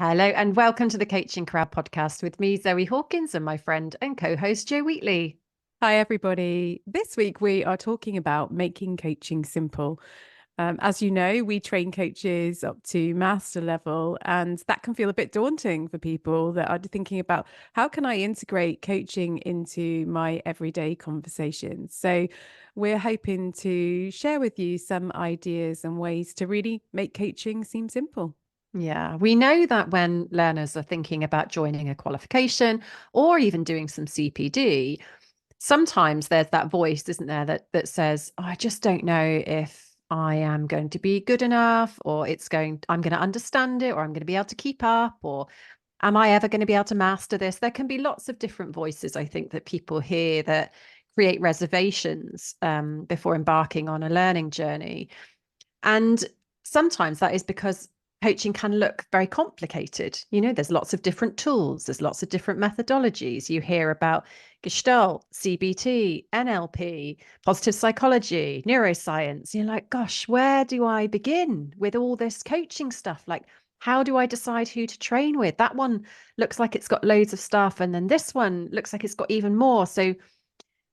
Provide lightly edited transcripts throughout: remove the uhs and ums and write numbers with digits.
Hello and welcome to the Coaching Crowd podcast with me, Zoe Hawkins, and my friend and co-host Jo Wheatley. Hi, everybody. This week we are talking about making coaching simple. As you know, we train coaches up to master level, and that can feel a bit daunting for people that are thinking about how can I integrate coaching into my everyday conversations. So, we're hoping to share with you some ideas and ways to really make coaching seem simple. Yeah, we know that when learners are thinking about joining a qualification or even doing some CPD, sometimes there's that voice, isn't there, that says, oh, I just don't know if I am going to be good enough, or I'm going to understand it, or I'm going to be able to keep up, or am I ever going to be able to master this? There can be lots of different voices, I think, that people hear that create reservations before embarking on a learning journey. And sometimes that is because coaching can look very complicated. You know, there's lots of different tools, there's lots of different methodologies. You hear about Gestalt, CBT, NLP, positive psychology, neuroscience. You're like, gosh, where do I begin with all this coaching stuff? Like, how do I decide who to train with? That one looks like it's got loads of stuff, and then this one looks like it's got even more. So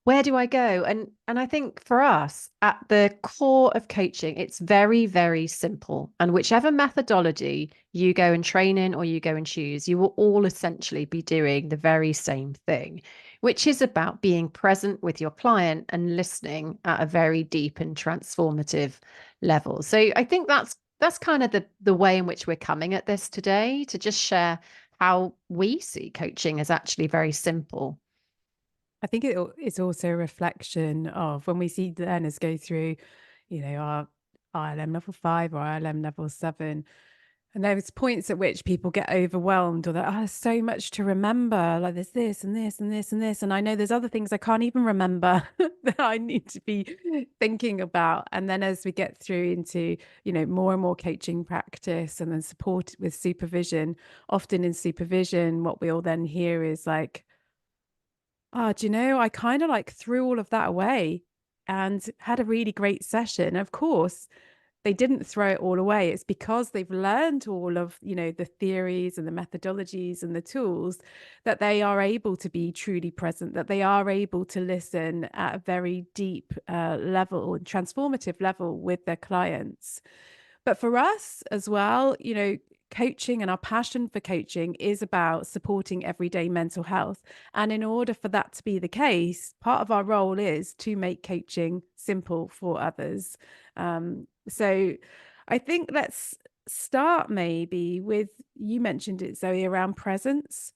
where do I go? And I think for us, at the core of coaching, it's very, very simple. And whichever methodology you go and train in or you go and choose, you will all essentially be doing the very same thing, which is about being present with your client and listening at a very deep and transformative level. So I think that's kind of the way in which we're coming at this today, to just share how we see coaching as actually very simple. I think it's also a reflection of when we see learners go through, our ILM level 5 or ILM level 7. And there's points at which people get overwhelmed or that, oh, there's so much to remember. Like there's this and this and this and this. And I know there's other things I can't even remember that I need to be thinking about. And then as we get through into, more and more coaching practice and then support with supervision, often in supervision, what we'll then hear is like, oh, do you know, I kind of like threw all of that away and had a really great session. Of course, they didn't throw it all away. It's because they've learned all of, the theories and the methodologies and the tools that they are able to be truly present, that they are able to listen at a very deep level and transformative level with their clients. But for us as well, coaching and our passion for coaching is about supporting everyday mental health. And in order for that to be the case, part of our role is to make coaching simple for others. So I think let's start maybe with, you mentioned it, Zoe, around presence.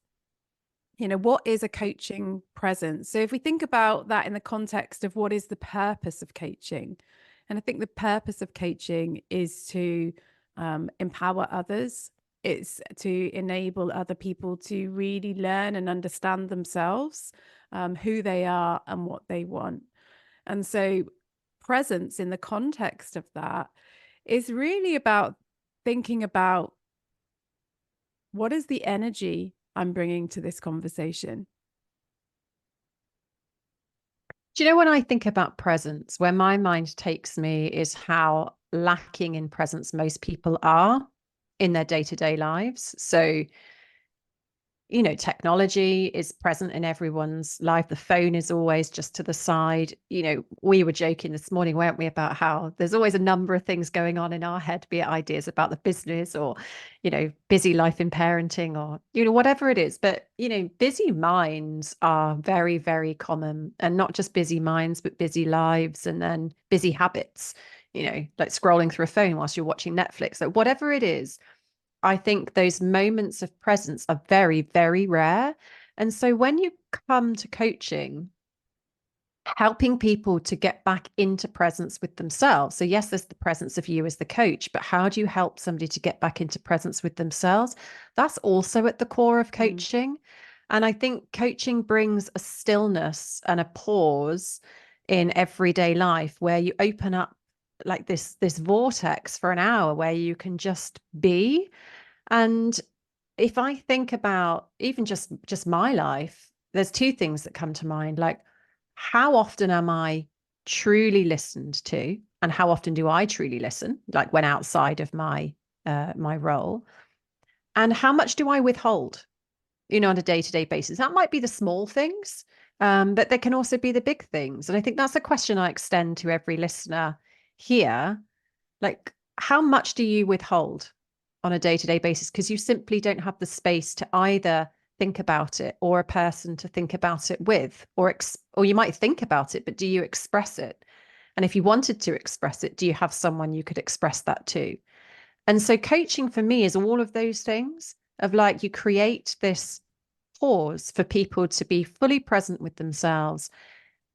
What is a coaching presence? So if we think about that in the context of what is the purpose of coaching, and I think the purpose of coaching is to empower others. It's to enable other people to really learn and understand themselves, who they are and what they want. And so presence in the context of that is really about thinking about what is the energy I'm bringing to this conversation. Do you know, when I think about presence, where my mind takes me is how lacking in presence most people are in their day-to-day lives. So, you know, technology is present in everyone's life. The phone is always just to the side. You know, we were joking this morning, weren't we, about how there's always a number of things going on in our head, be it ideas about the business or, you know, busy life in parenting or, you know, whatever it is. But, you know, busy minds are very, very common, and not just busy minds, but busy lives, and then busy habits, you know, like scrolling through a phone whilst you're watching Netflix. So whatever it is, I think those moments of presence are very, very rare. And so when you come to coaching, helping people to get back into presence with themselves. So, yes, there's the presence of you as the coach, but how do you help somebody to get back into presence with themselves? That's also at the core of Mm. coaching. And I think coaching brings a stillness and a pause in everyday life where you open up like this vortex for an hour where you can just be. And if I think about even just my life, there's two things that come to mind. Like, how often am I truly listened to, and how often do I truly listen? Like when outside of my role, And how much do I withhold, on a day-to-day basis? That might be the small things, but there can also be the big things. And I think that's a question I extend to every listener here. Like, how much do you withhold on a day-to-day basis? Because you simply don't have the space to either think about it or a person to think about it with, or you might think about it, but do you express it? And if you wanted to express it, do you have someone you could express that to? And so coaching for me is all of those things of like, you create this pause for people to be fully present with themselves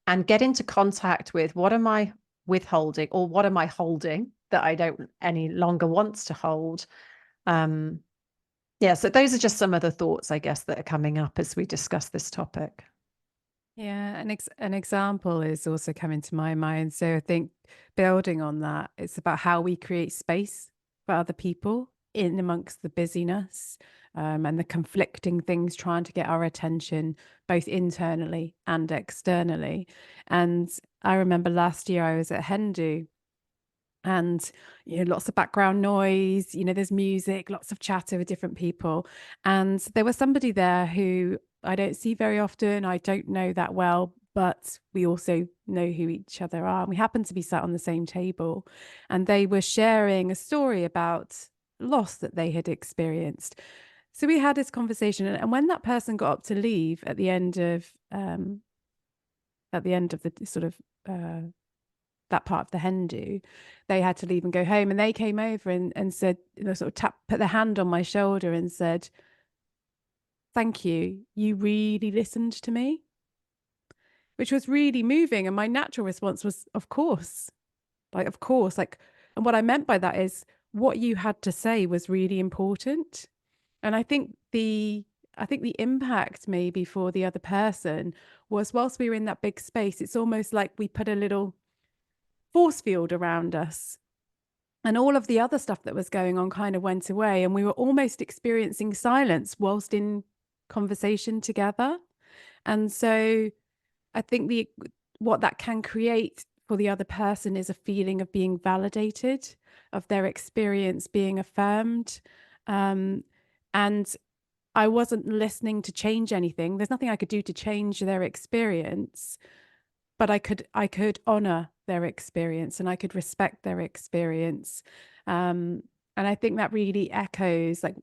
and get into contact with, what am I withholding, or what am I holding that I don't any longer want to hold? Yeah, so those are just some of the thoughts, I guess, that are coming up as we discuss this topic. Yeah, an example is also coming to my mind. So I think building on that, it's about how we create space for other people in amongst the busyness, and the conflicting things trying to get our attention, both internally and externally. And I remember last year I was at Hendu, and lots of background noise, there's music, lots of chatter with different people, and there was somebody there who I don't see very often, I don't know that well, but we also know who each other are, and we happen to be sat on the same table, and they were sharing a story about loss that they had experienced. So we had this conversation, and when that person got up to leave at the end of the sort of that part of the Hindu, they had to leave and go home. And they came over and said, sort of put their hand on my shoulder and said, "Thank you. You really listened to me," which was really moving. And my natural response was, of course, of course. And what I meant by that is what you had to say was really important. And I think the impact maybe for the other person was, whilst we were in that big space, it's almost like we put a little force field around us, and all of the other stuff that was going on kind of went away, and we were almost experiencing silence whilst in conversation together. And so I think the what that can create for the other person is a feeling of being validated, of their experience being affirmed. And I wasn't listening to change anything. There's nothing I could do to change their experience, but I could honor their experience, and I could respect their experience. And I think that really echoes, like,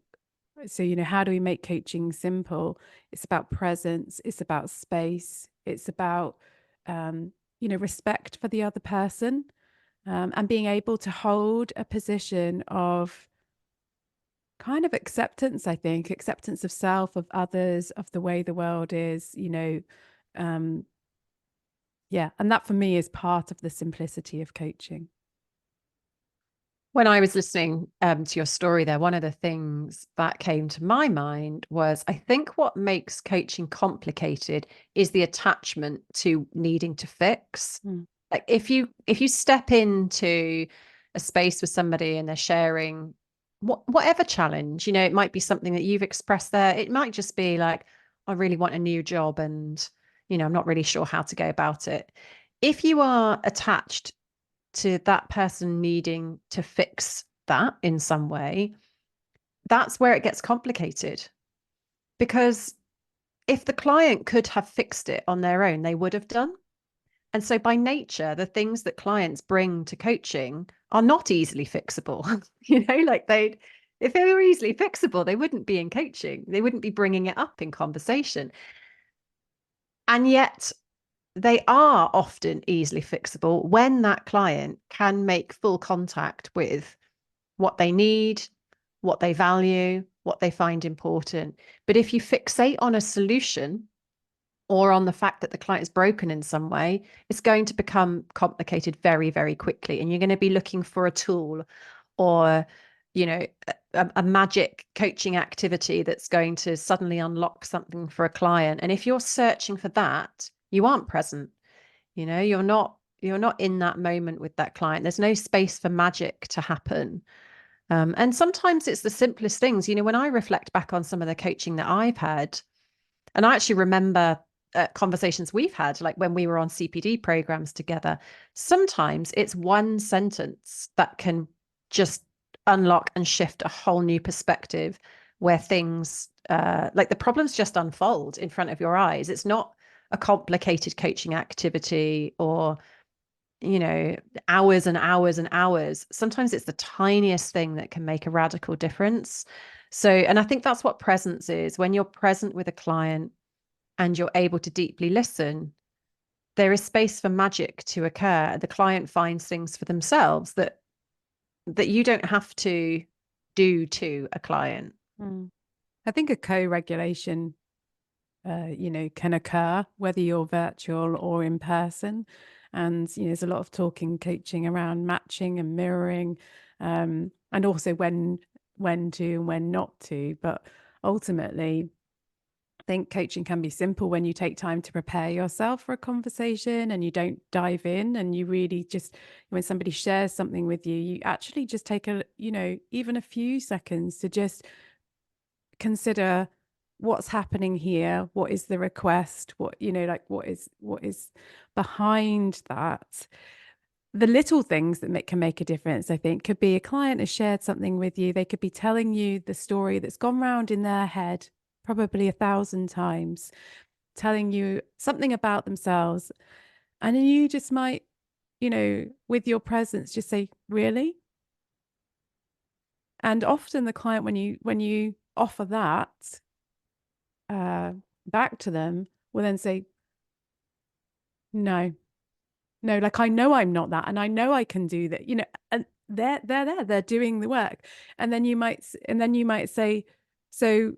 so, how do we make coaching simple? It's about presence, it's about space, it's about respect for the other person, and being able to hold a position of kind of acceptance, I think, acceptance of self, of others, of the way the world is, um, yeah. And that for me is part of the simplicity of coaching. When I was listening to your story there, one of the things that came to my mind was, I think what makes coaching complicated is the attachment to needing to fix. Mm. Like, if you step into a space with somebody and they're sharing whatever challenge, it might be something that you've expressed there. It might just be like, I really want a new job, and I'm not really sure how to go about it. If you are attached to that person needing to fix that in some way, that's where it gets complicated. Because if the client could have fixed it on their own, they would have done. And so by nature, the things that clients bring to coaching are not easily fixable. Like, if they were easily fixable, they wouldn't be in coaching. They wouldn't be bringing it up in conversation. And yet they are often easily fixable when that client can make full contact with what they need, what they value, what they find important. But if you fixate on a solution or on the fact that the client is broken in some way, it's going to become complicated very, very quickly. And you're going to be looking for a tool, or, a magic coaching activity that's going to suddenly unlock something for a client. And if you're searching for that, you aren't present. You're not in that moment with that client. There's no space for magic to happen. And sometimes it's the simplest things. When I reflect back on some of the coaching that I've had, and I actually remember conversations we've had, like when we were on CPD programs together, sometimes it's one sentence that can just unlock and shift a whole new perspective where things like the problems just unfold in front of your eyes. It's not a complicated coaching activity or, you know, hours and hours and hours. Sometimes it's the tiniest thing that can make a radical difference. So, and I think that's what presence is. When you're present with a client and you're able to deeply listen, there is space for magic to occur. The client finds things for themselves that you don't have to do to a client. Mm. I think a co-regulation, can occur whether you're virtual or in person. And, there's a lot of talking, coaching around matching and mirroring, and also when to and when not to. But ultimately, I think coaching can be simple when you take time to prepare yourself for a conversation and you don't dive in, and you really just, when somebody shares something with you, you actually just take even a few seconds to just consider what's happening here, what is the request, what is behind that. The little things that can make a difference, I think, could be a client has shared something with you. They could be telling you the story that's gone round in their head probably 1,000 times, telling you something about themselves. And then you just might, with your presence, just say, really? And often the client, when you offer that back to them, will then say, no, no, like I know I'm not that, and I know I can do that, and they're doing the work. And then you might say, so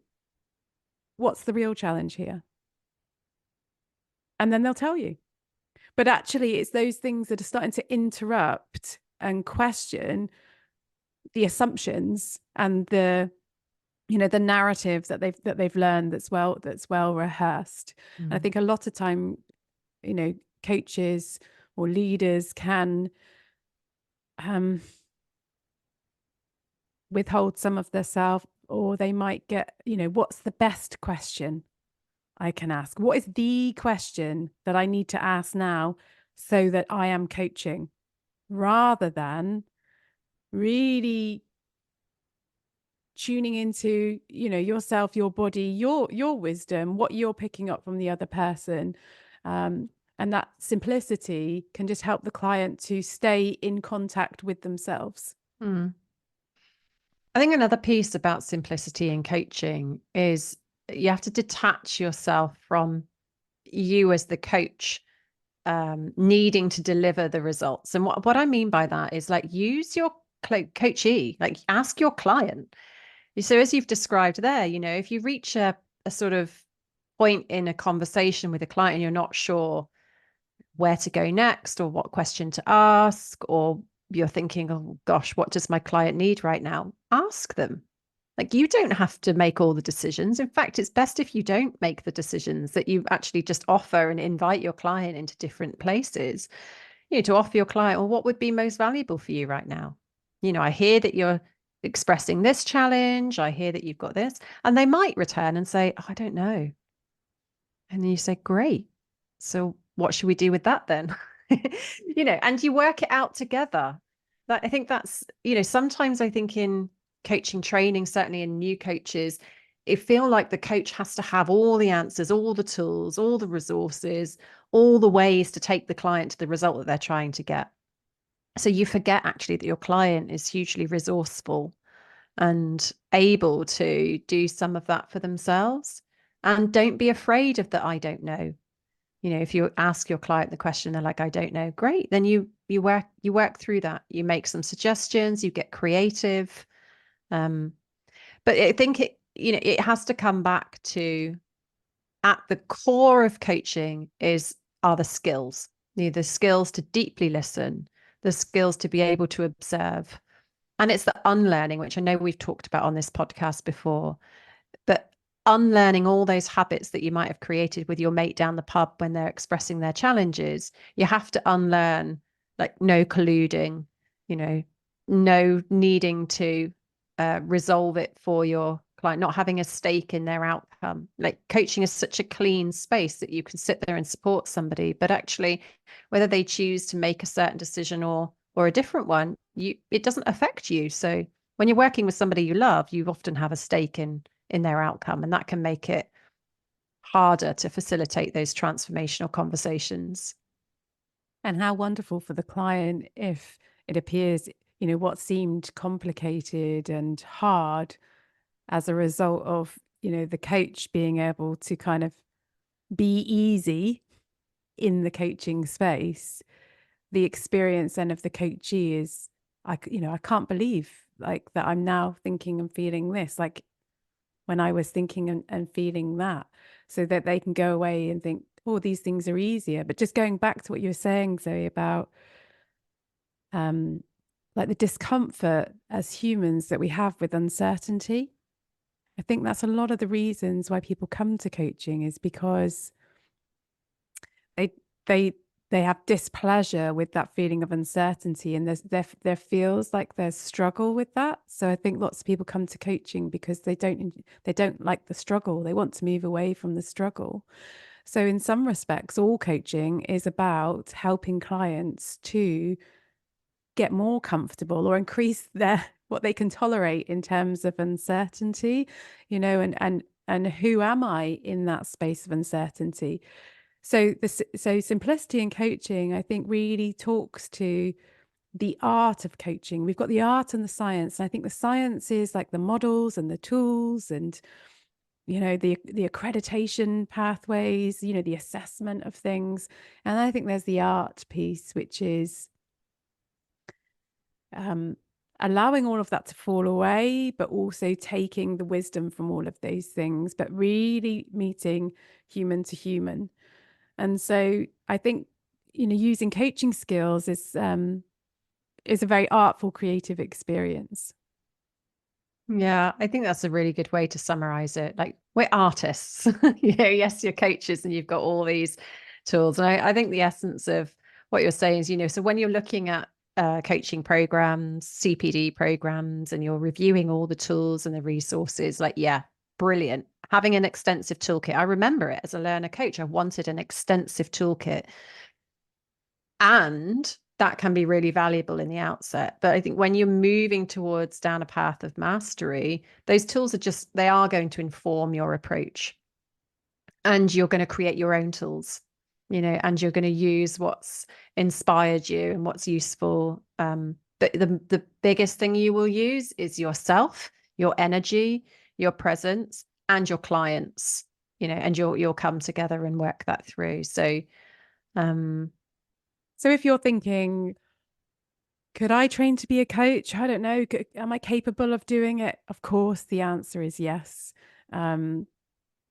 what's the real challenge here? And then they'll tell you. But actually, it's those things that are starting to interrupt and question the assumptions and the narrative that they've learned that's well rehearsed. And I think a lot of time, coaches or leaders can withhold some of their self, or they might get, what's the best question I can ask? What is the question that I need to ask now so that I am coaching, rather than really tuning into, yourself, your body, your wisdom, what you're picking up from the other person. And that simplicity can just help the client to stay in contact with themselves. Mm. I think another piece about simplicity in coaching is you have to detach yourself from you as the coach needing to deliver the results. And what I mean by that is like use your coachee, like ask your client. So as you've described there, if you reach a sort of point in a conversation with a client and you're not sure where to go next or what question to ask, or you're thinking, oh gosh, what does my client need right now? Ask them. Like you don't have to make all the decisions. In fact, it's best if you don't make the decisions, that you actually just offer and invite your client into different places, to offer your client, well, what would be most valuable for you right now? I hear that you're expressing this challenge. I hear that you've got this. And they might return and say, oh, I don't know. And then you say, great. So what should we do with that then? And you work it out together. I think that's, sometimes I think in coaching training, certainly in new coaches, it feel like the coach has to have all the answers, all the tools, all the resources, all the ways to take the client to the result that they're trying to get. So you forget actually that your client is hugely resourceful and able to do some of that for themselves. And don't be afraid of the I don't know. If you ask your client the question, they're like, I don't know, great. Then you work through that. You make some suggestions, you get creative. But I think it has to come back to, at the core of coaching are the skills. The skills to deeply listen, the skills to be able to observe. And it's the unlearning, which I know we've talked about on this podcast before, but unlearning all those habits that you might have created with your mate down the pub when they're expressing their challenges. You have to unlearn, like, no colluding, no needing to resolve it for your client, not having a stake in their outcome. Like coaching is such a clean space that you can sit there and support somebody, but actually whether they choose to make a certain decision or a different one, it doesn't affect you. So when you're working with somebody you love, you often have a stake in their outcome, and that can make it harder to facilitate those transformational conversations. And how wonderful for the client if it appears, what seemed complicated and hard as a result of, the coach being able to kind of be easy in the coaching space. The experience then of the coachee is, I can't believe like that I'm now thinking and feeling this, like when I was thinking and feeling that, so that they can go away and think, oh, these things are easier. But just going back to what you were saying, Zoe, about um, like the discomfort as humans that we have with uncertainty. I think that's a lot of the reasons why people come to coaching, is because they they they have displeasure with that feeling of uncertainty, and there feels like there's struggle with that. So I think lots of people come to coaching because they don't like the struggle. They want to move away from the struggle. So in some respects, all coaching is about helping clients to get more comfortable or increase their what they can tolerate in terms of uncertainty, and who am I in that space of uncertainty. So simplicity in coaching, I think, really talks to the art of coaching. We've got the art and the science, and I think the science is like the models and the tools and the accreditation pathways, the assessment of things. And I think there's the art piece, which is um, allowing all of that to fall away, but also taking the wisdom from all of those things, but really meeting human to human. And so I think, using coaching skills is a very artful, creative experience. Yeah, I think that's a really good way to summarize it. Like, we're artists. Yes, you're coaches and you've got all these tools. And I think the essence of what you're saying is, so when you're looking at coaching programs, CPD programs, and you're reviewing all the tools and the resources, like, yeah, brilliant. Having an extensive toolkit. I remember it as a learner coach. I wanted an extensive toolkit. And that can be really valuable in the outset. But I think when you're moving towards down a path of mastery, those tools they are going to inform your approach. And you're going to create your own tools, and you're going to use what's inspired you and what's useful. But the biggest thing you will use is yourself, your energy, your presence, and your clients, and you'll come together and work that through. So if you're thinking, could I train to be a coach? I don't know. Am I capable of doing it? Of course, the answer is yes. Um,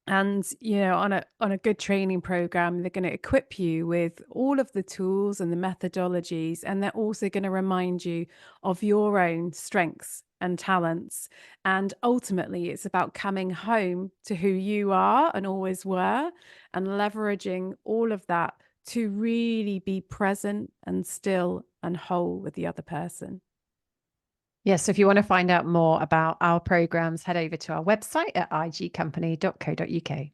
and on a good training program, they're going to equip you with all of the tools and the methodologies, and they're also going to remind you of your own strengths and talents. And ultimately, it's about coming home to who you are and always were, and leveraging all of that to really be present and still and whole with the other person. Yes, if you want to find out more about our programs, head over to our website at igcompany.co.uk.